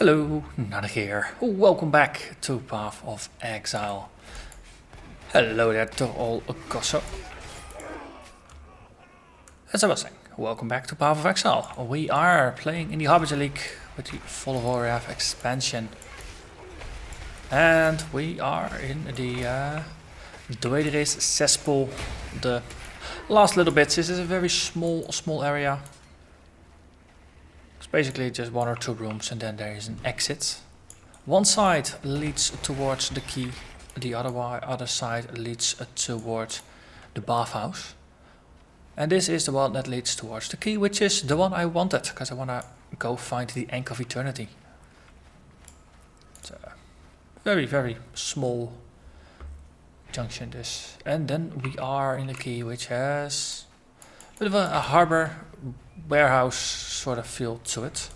Hello, Narnach here. Welcome back to Path of Exile. Hello there to all Gosso. As I was saying, welcome back to Path of Exile. We are playing in the Harbinger League with the Fall of Oriath expansion. And we are in the Desecrate cesspool. The last little bits. This is a very small area. Basically just one or two rooms and then there is an exit. One side leads towards the key, the other side leads towards the bathhouse. And this is the one that leads towards the key, which is the one I wanted, because I want to go find the Ankh of Eternity. It's a very small junction this. And then we are in the key, which has a bit of a harbor warehouse sort of feel to it.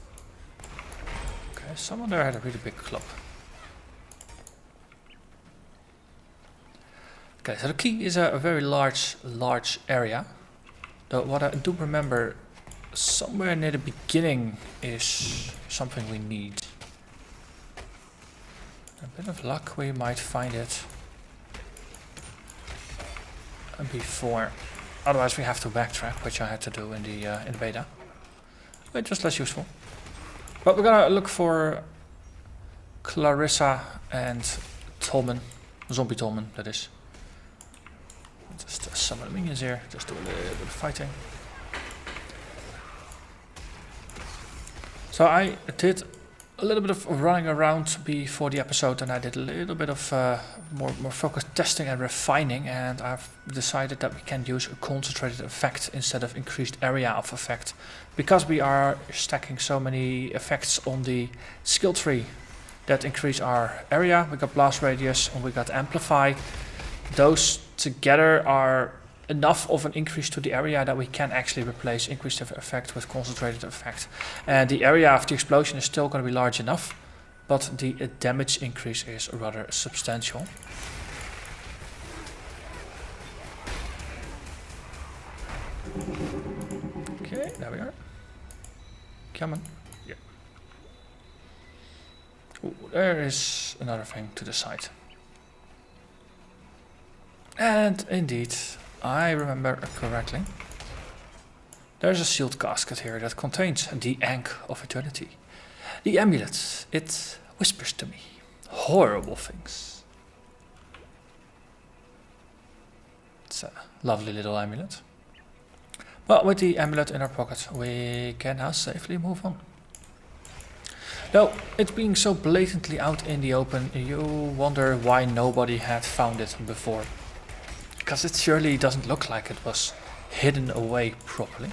Okay, someone there had a really big club. Okay, so the key is a very large area. Though what I do remember, somewhere near the beginning is something we need. A bit of luck, we might find it before. Otherwise we have to backtrack, which I had to do in the beta. But just less useful. But we're gonna look for Clarissa and Tolman. Zombie Tolman, that is. Just summon minions here, just do a little bit of fighting. So I did a little bit of running around before the episode, and I did a little bit of more focused testing and refining, and I've decided that we can use a concentrated effect instead of increased area of effect, because we are stacking so many effects on the skill tree that increase our area. We got blast radius and we got amplify. Those together are enough of an increase to the area that we can actually replace increased effect with concentrated effect. And the area of the explosion is still going to be large enough, but the damage increase is rather substantial. Okay, there we are. Come on. Yeah. Ooh, there is another thing to the side. And indeed, I remember correctly, there's a sealed casket here that contains the Ankh of Eternity. The amulet, it whispers to me horrible things. It's a lovely little amulet. But with the amulet in our pocket, we can now safely move on. Though it being so blatantly out in the open, you wonder why nobody had found it before. Because it surely doesn't look like it was hidden away properly.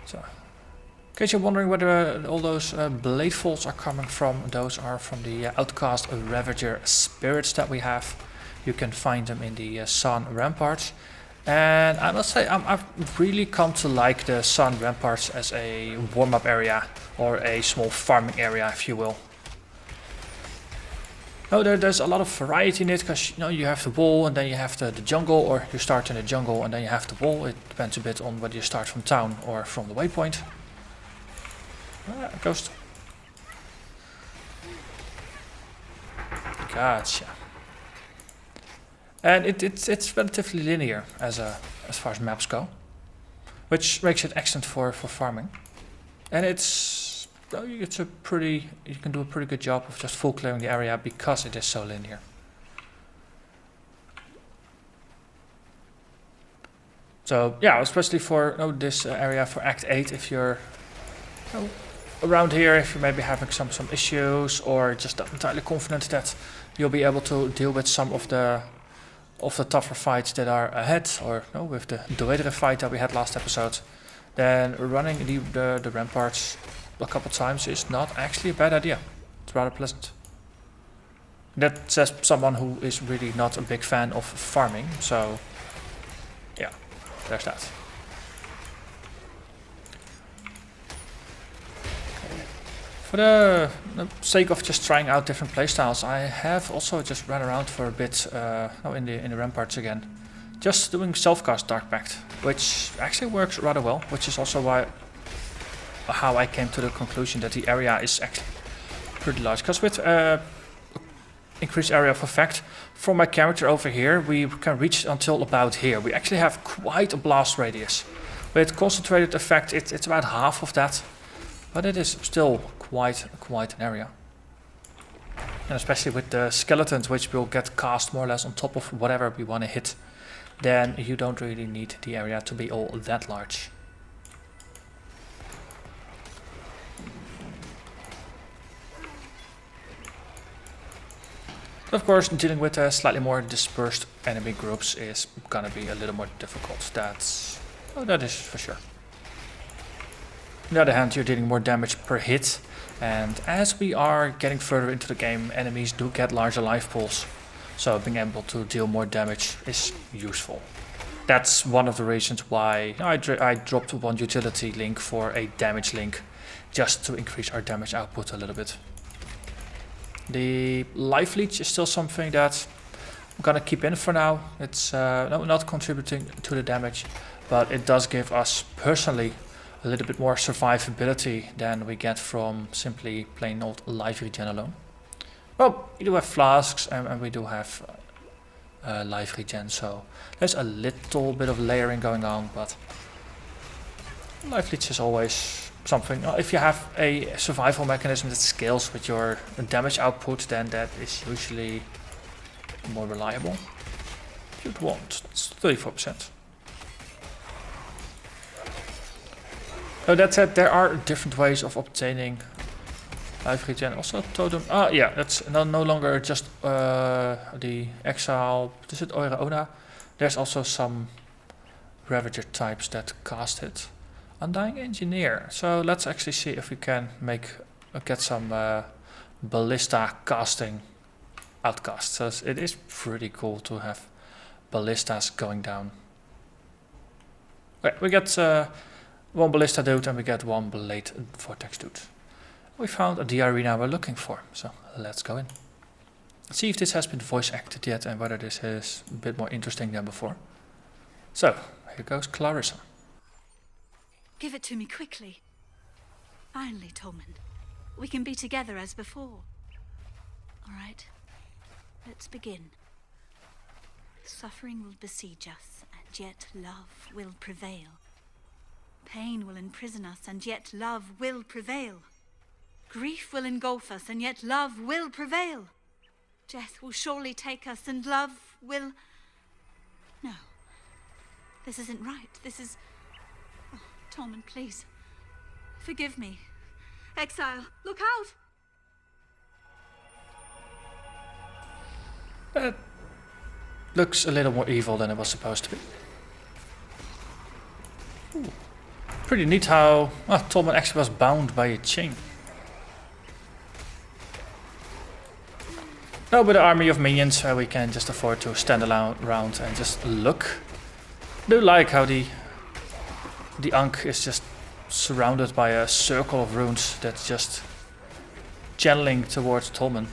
So, in case you're wondering whether all those blade folds are coming from, those are from the outcast Ravager spirits that we have. You can find them in the Sun Ramparts. And I must say, I've really come to like the Sun Ramparts as a warm-up area, or a small farming area, if you will. No, there's a lot of variety in it, because you have the wall and then you have the jungle, or you start in the jungle and then you have the wall. It depends a bit on whether you start from town or from the waypoint. Ghost. Gotcha. And it's relatively linear as far as maps go, which makes it excellent for farming. And you can do a pretty good job of just full clearing the area because it is so linear. So yeah, especially for this area for Act 8, if you're around here, if you're maybe having some issues or just not entirely confident that you'll be able to deal with some of the tougher fights that are ahead, or with the Desecrate fight that we had last episode, then running the ramparts a couple times is not actually a bad idea. It's rather pleasant. That says someone who is really not a big fan of farming, so yeah, there's that. Okay. For the sake of just trying out different playstyles, I have also just run around for a bit in the ramparts again. Just doing self-cast Dark Pact, which actually works rather well, which is also why how I came to the conclusion that the area is actually pretty large. Because with increased area of effect, from my character over here, we can reach until about here. We actually have quite a blast radius. With concentrated effect, it's about half of that. But it is still quite an area. And especially with the skeletons, which will get cast more or less on top of whatever we want to hit, then you don't really need the area to be all that large. Of course, dealing with slightly more dispersed enemy groups is gonna be a little more difficult. That is for sure. On the other hand, you're dealing more damage per hit, and as we are getting further into the game, enemies do get larger life pools, so being able to deal more damage is useful. That's one of the reasons why I dropped one utility link for a damage link, just to increase our damage output a little bit. The life leech is still something that I'm gonna keep in for now. It's not contributing to the damage, but it does give us personally a little bit more survivability than we get from simply plain old life regen alone. Well, we do have flasks and we do have life regen, so there's a little bit of layering going on, but life leech is always something. If you have a survival mechanism that scales with your damage output, then that is usually more reliable. If you'd want, it's 34%. So that said, there are different ways of obtaining life regen. Also totem. Yeah, that's no longer just the Exile. Is it Oriath? There's also some Ravager types that cast it. Undying Engineer. So let's actually see if we can get some ballista casting outcasts. So it is pretty cool to have ballistas going down. Okay, we get one ballista dude and we get one blade vortex dude. We found the arena we're looking for, so let's go in. Let's see if this has been voice acted yet and whether this is a bit more interesting than before. So, here goes Clarissa. Give it to me quickly. Finally, Tolman. We can be together as before. All right, let's begin. Suffering will besiege us, and yet love will prevail. Pain will imprison us, and yet love will prevail. Grief will engulf us, and yet love will prevail. Death will surely take us, and love will... No. This isn't right. This is... Oh, Tolman, please. Forgive me. Exile, look out! That looks a little more evil than it was supposed to be. Ooh. Pretty neat how Tolman actually was bound by a chain. Now with the army of minions we can just afford to stand around and just look. I do like how the Ankh is just surrounded by a circle of runes that's just channeling towards Tolman.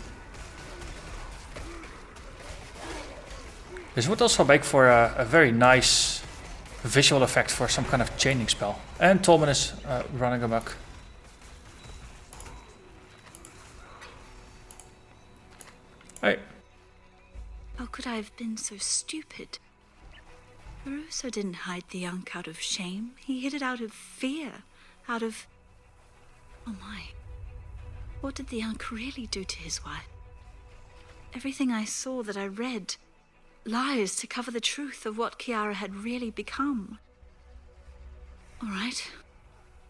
This would also make for a very nice visual effect for some kind of chaining spell. And Tolman is running amok. Hey. How could I have been so stupid? Russo didn't hide the Ankh out of shame. He hid it out of fear. Out of... Oh my. What did the Ankh really do to his wife? Everything I saw, that I read, lies to cover the truth of what Kiara had really become. All right.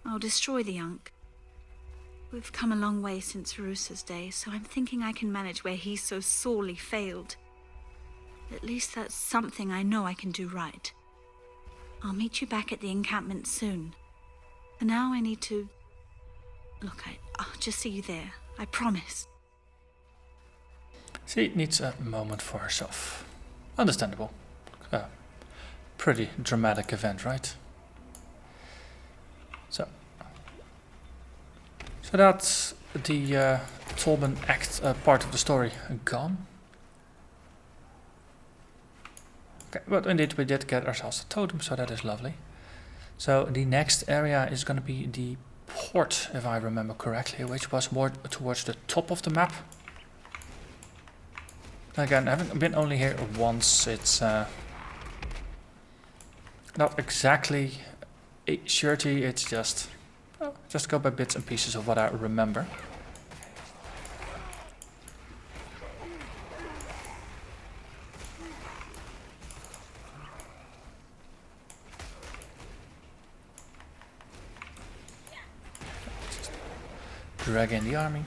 I'll destroy the Ankh. We've come a long way since Russo's day, so I'm thinking I can manage where he so sorely failed. At least that's something I know I can do right. I'll meet you back at the encampment soon. For now, I need to... Look, I'll just see you there. I promise. She needs a moment for herself. Understandable. Pretty dramatic event, right? So that's the Tolman act part of the story gone. Okay, but indeed we did get ourselves a totem, so that is lovely. So the next area is going to be the port, if I remember correctly, which was more towards the top of the map. Again, having been only here once, it's not exactly a surety, it's just go by bits and pieces of what I remember. Drag in the army.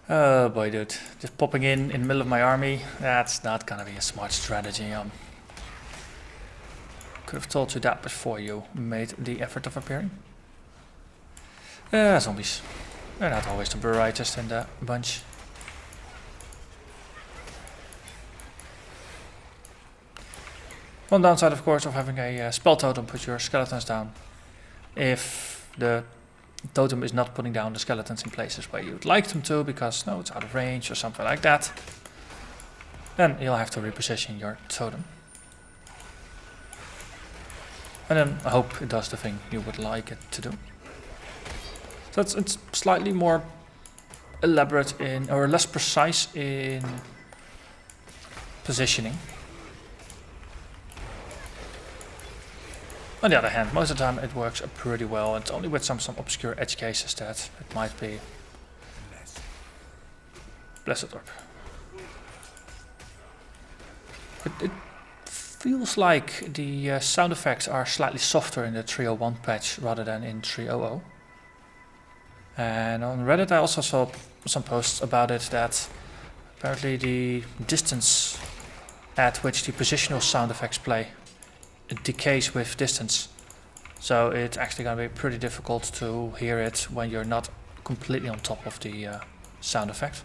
Oh boy, dude. Just popping in the middle of my army, that's not gonna be a smart strategy. Could have told you that before you made the effort of appearing. Zombies. They're not always the brightest in the bunch. One downside, of course, of having a spell totem put your skeletons down. If the totem is not putting down the skeletons in places where you'd like them to, because no, it's out of range or something like that, then you'll have to reposition your totem. And then I hope it does the thing you would like it to do. So it's slightly more elaborate in, or less precise in positioning. On the other hand, most of the time it works pretty well. It's only with some obscure edge cases that it might be. Blessed Orb. It feels like the sound effects are slightly softer in the 301 patch rather than in 300. And on Reddit I also saw some posts about it, that apparently the distance at which the positional sound effects play, it decays with distance, so it's actually going to be pretty difficult to hear it when you're not completely on top of the sound effect.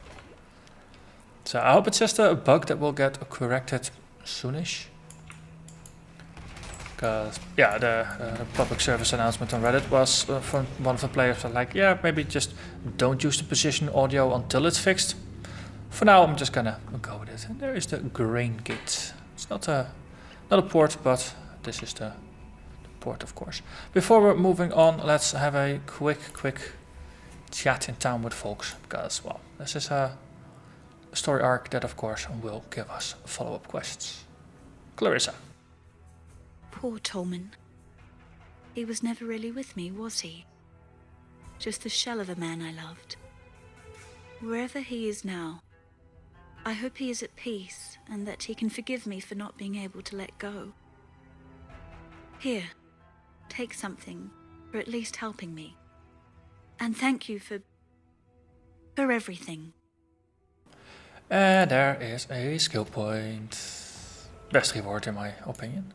So I hope it's just a bug that will get corrected soonish. Because yeah, the public service announcement on Reddit was from one of the players like, yeah, maybe just don't use the position audio until it's fixed. For now I'm just gonna go with it. And there is the grain gate. It's not a port, but this is the port, of course. Before we're moving on, let's have a quick chat in town with folks, because, well, this is a story arc that, of course, will give us follow-up questions. Clarissa. Poor Tolman. He was never really with me, was he? Just the shell of a man I loved. Wherever he is now, I hope he is at peace, and that he can forgive me for not being able to let go. Here, take something for at least helping me. And thank you for everything. And there is a skill point. Best reward in my opinion.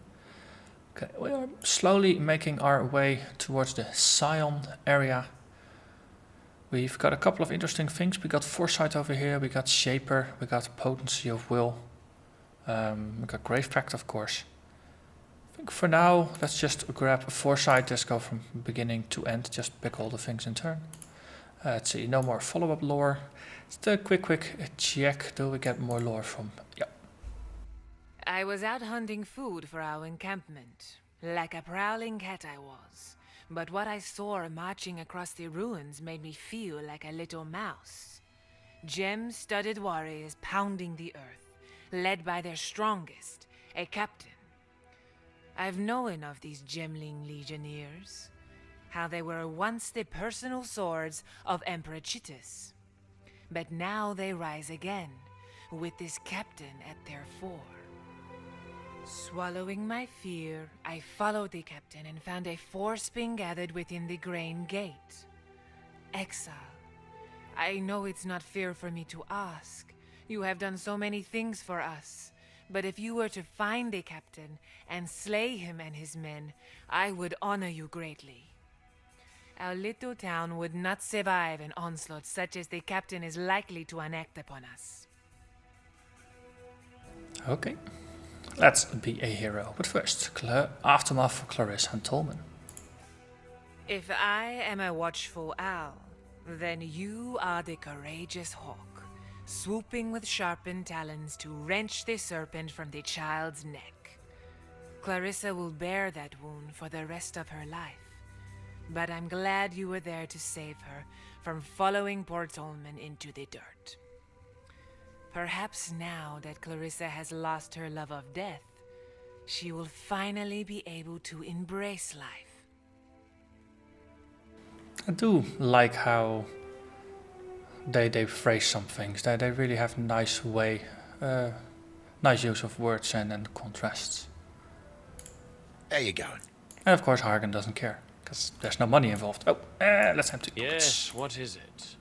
Okay, we are slowly making our way towards the Scion area. We've got a couple of interesting things. We got Foresight over here, we got Shaper, we got Potency of Will. We got Grave Pact, of course. I think for now, let's just grab a Foresight, just go from beginning to end, just pick all the things in turn. Let's see, no more follow-up lore. Just a quick check, do we get more lore from, yeah. I was out hunting food for our encampment, like a prowling cat I was. But what I saw marching across the ruins made me feel like a little mouse. Gem-studded warriors pounding the earth, led by their strongest, a captain. I've known of these gemling legionnaires, how they were once the personal swords of Emperor Chitus. But now they rise again, with this captain at their fore. Swallowing my fear, I followed the captain and found a force being gathered within the Grain Gate. Exile. I know it's not fair for me to ask. You have done so many things for us. But if you were to find the captain and slay him and his men, I would honor you greatly. Our little town would not survive an onslaught such as the captain is likely to enact upon us. Okay, let's be a hero. But first, aftermath for Clarissa and Tolman. If I am a watchful owl, then you are the courageous hawk, swooping with sharpened talons to wrench the serpent from the child's neck. Clarissa will bear that wound for the rest of her life. But I'm glad you were there to save her from following poor Tolman into the dirt. Perhaps now that Clarissa has lost her love of death, she will finally be able to embrace life. I do like how they phrase some things. They really have nice way, nice use of words and contrasts. There you going? And of course Hargan doesn't care, because there's no money involved. Oh, let's empty. Yes, what is it?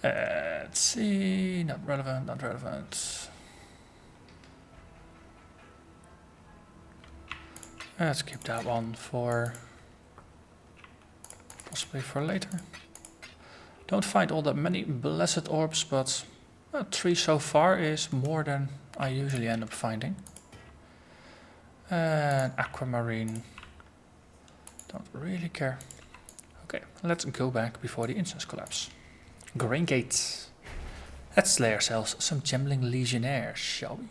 Let's see, not relevant, not relevant. Let's keep that one for possibly for later. Don't find all that many blessed orbs, but 3 so far is more than I usually end up finding. And aquamarine. Don't really care. Okay, let's go back before the instance collapse. Grain Gate. Let's slay ourselves some gambling legionnaires, shall we?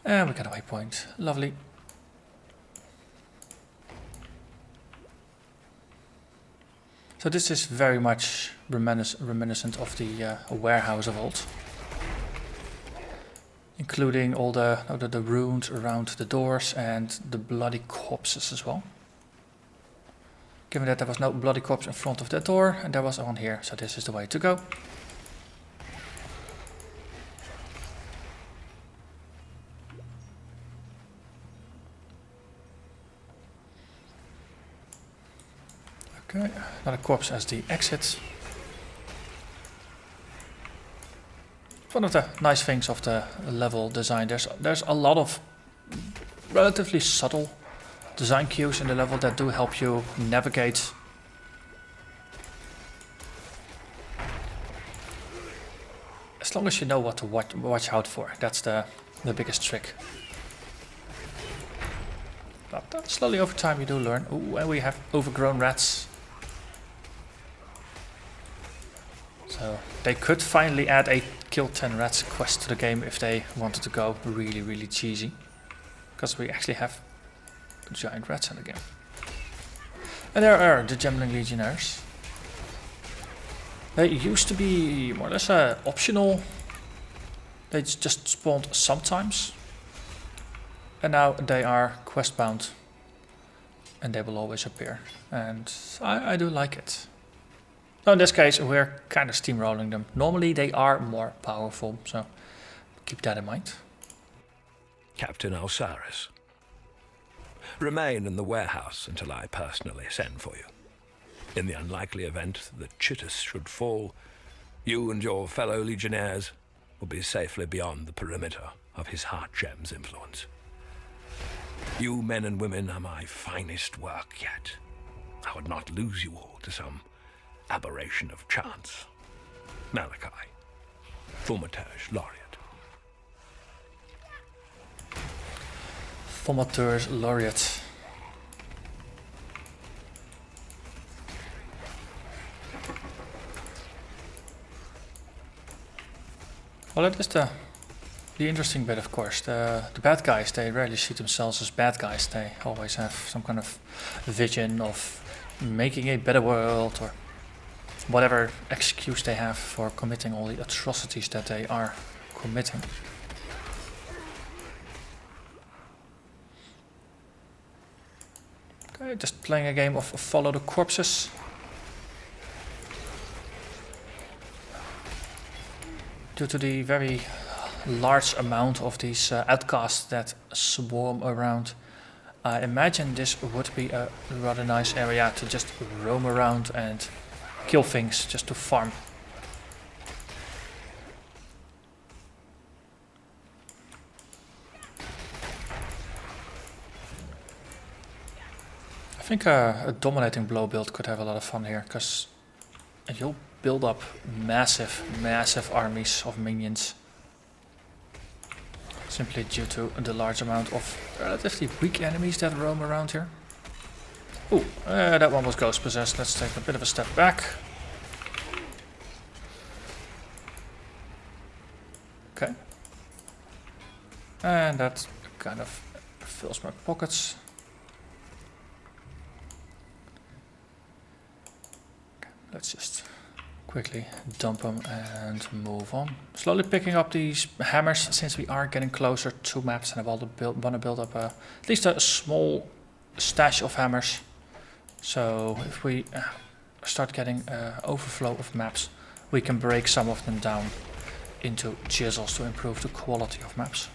And we got a waypoint. Lovely. So this is very much reminiscent of the warehouse of old. Including all the runes around the doors and the bloody corpses as well. Given that there was no bloody corpse in front of that door, and there was one here, so this is the way to go. Okay, another corpse as the exit. One of the nice things of the level design, there's a lot of relatively subtle design cues in the level that do help you navigate as long as you know what to watch out for. That's the biggest trick. But slowly over time you do learn. Ooh, and we have overgrown rats. So they could finally add a kill 10 rats quest to the game if they wanted to go really, really cheesy. Because we actually have giant rats in the game. And there are the Gambling Legionnaires. They used to be more or less optional. They just spawned sometimes. And now they are quest bound. And they will always appear. And I do like it. So in this case, we're kind of steamrolling them. Normally they are more powerful, so keep that in mind. Captain Osiris. Remain in the warehouse until I personally send for you. In the unlikely event that Chittus should fall, you and your fellow legionnaires will be safely beyond the perimeter of his heart gem's influence. You men and women are my finest work yet. I would not lose you all to some aberration of chance. Malachi, Thaumaturge Laureate. Thaumaturge Laureate. Well, that is the interesting bit, of course. The bad guys, they rarely see themselves as bad guys. They always have some kind of vision of making a better world or whatever excuse they have for committing all the atrocities that they are committing. Okay, just playing a game of follow the corpses. Due to the very large amount of these outcasts that swarm around, I imagine this would be a rather nice area to just roam around and kill things just to farm. I think a dominating blow build could have a lot of fun here, because you'll build up massive armies of minions. Simply due to the large amount of relatively weak enemies that roam around here. Ooh, that one was ghost possessed. Let's take a bit of a step back. Okay. And that kind of fills my pockets. Okay, let's just quickly dump them and move on. Slowly picking up these hammers since we are getting closer to maps, and I want to build up at least a small stash of hammers. So if we start getting overflow of maps, we can break some of them down into chisels to improve the quality of maps.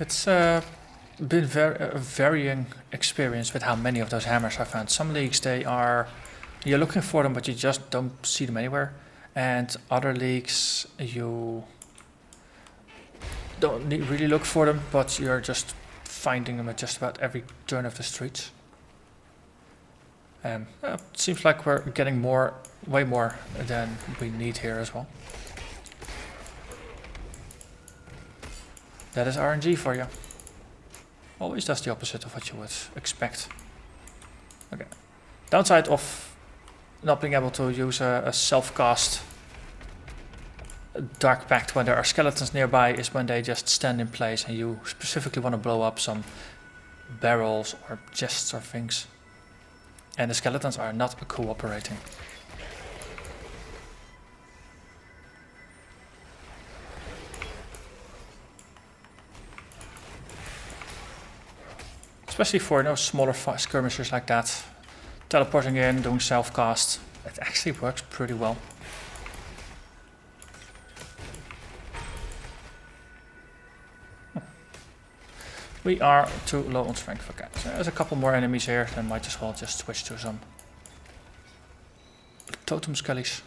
It's been a varying experience with how many of those hammers I found. Some leagues, you're looking for them, but you just don't see them anywhere. And other leagues, you don't really look for them, but you're just finding them at just about every turn of the streets. It seems like we're getting way more than we need here as well. That is RNG for you. Always does the opposite of what you would expect. Okay. Downside of not being able to use a self-cast Dark Pact when there are skeletons nearby is when they just stand in place and you specifically want to blow up some barrels or chests or things. And the skeletons are not cooperating. Especially for smaller skirmishers like that. Teleporting in, doing self-cast, it actually works pretty well. We are too low on strength. Okay, so there's a couple more enemies here, then might as well just switch to some Totem skellies.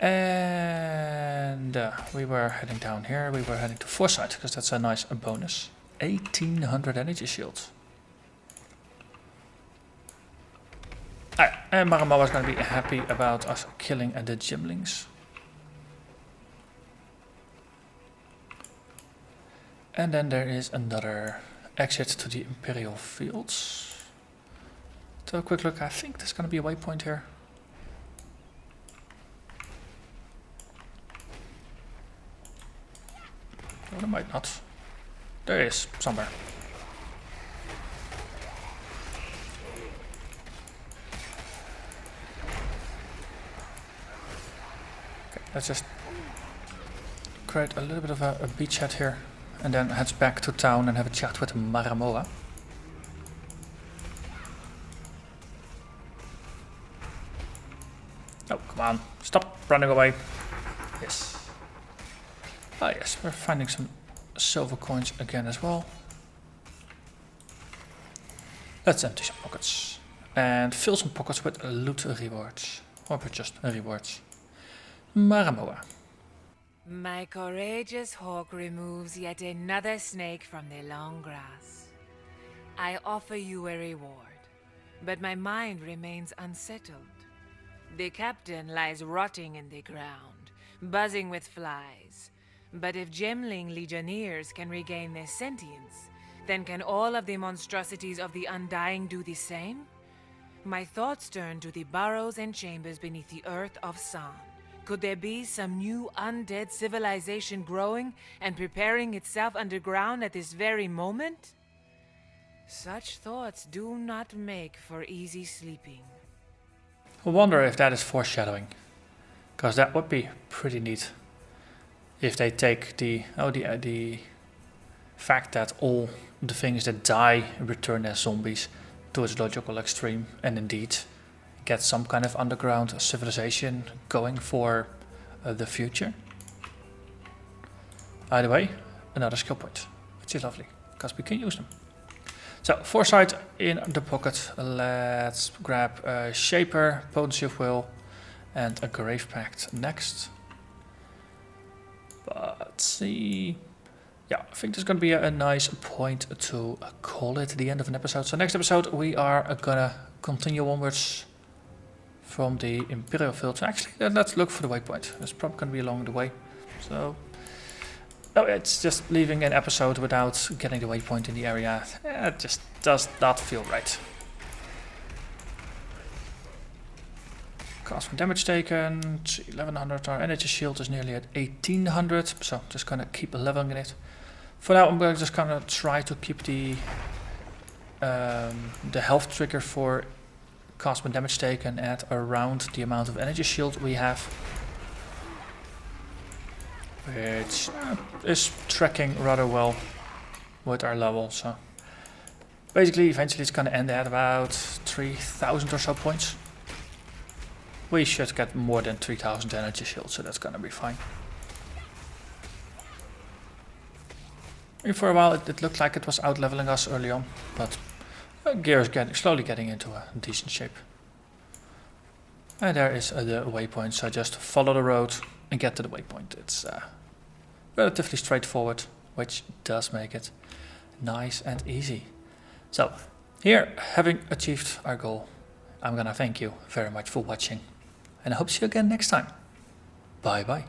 And we were heading down here, we were heading to Foresight, because that's a nice bonus. 1800 energy shields. Alright, and Maramo is going to be happy about us killing the gymlings. And then there is another exit to the Imperial Fields. So a quick look, I think there's going to be a waypoint here. Oh, there might not. There is, somewhere. Okay, let's just create a little bit of a beachhead here. And then heads back to town and have a chat with Maramoa. Oh, come on. Stop running away. Yes. Ah, yes, we're finding some silver coins again as well. Let's empty some pockets. And fill some pockets with loot rewards. Or with just rewards. Maramoa. My courageous hawk removes yet another snake from the long grass. I offer you a reward, but my mind remains unsettled. The captain lies rotting in the ground, buzzing with flies. But if Gemling legionnaires can regain their sentience, then can all of the monstrosities of the Undying do the same? My thoughts turn to the burrows and chambers beneath the earth of San. Could there be some new undead civilization growing and preparing itself underground at this very moment? Such thoughts do not make for easy sleeping. I wonder if that is foreshadowing, because that would be pretty neat. If they take the fact that all the things that die return as zombies to its logical extreme, and indeed get some kind of underground civilization going for the future. Either way, another skill point, which is lovely, because we can use them. So, Foresight in the pocket. Let's grab a Shaper, Potency of Will, and a Grave Pact next. But let's see. Yeah, I think there's going to be a nice point to call it the end of an episode. So next episode we are gonna continue onwards from the Imperial Fields. Actually, let's look for the waypoint. It's probably going to be along the way. So Oh, it's just leaving an episode without getting the waypoint in the area. It just does not feel right. Cost from damage taken, 1100. Our energy shield is nearly at 1800, so just gonna keep leveling it. For now, I'm just gonna try to keep the health trigger for cost from damage taken at around the amount of energy shield we have, which is tracking rather well with our level. So basically, eventually, it's gonna end at about 3000 or so points. We should get more than 3000 energy shield, so that's gonna be fine. And for a while it looked like it was out leveling us early on, but gear is slowly getting into a decent shape. And there is the waypoint, so just follow the road and get to the waypoint. It's relatively straightforward, which does make it nice and easy. So, here, having achieved our goal, I'm gonna thank you very much for watching. And I hope to see you again next time. Bye bye.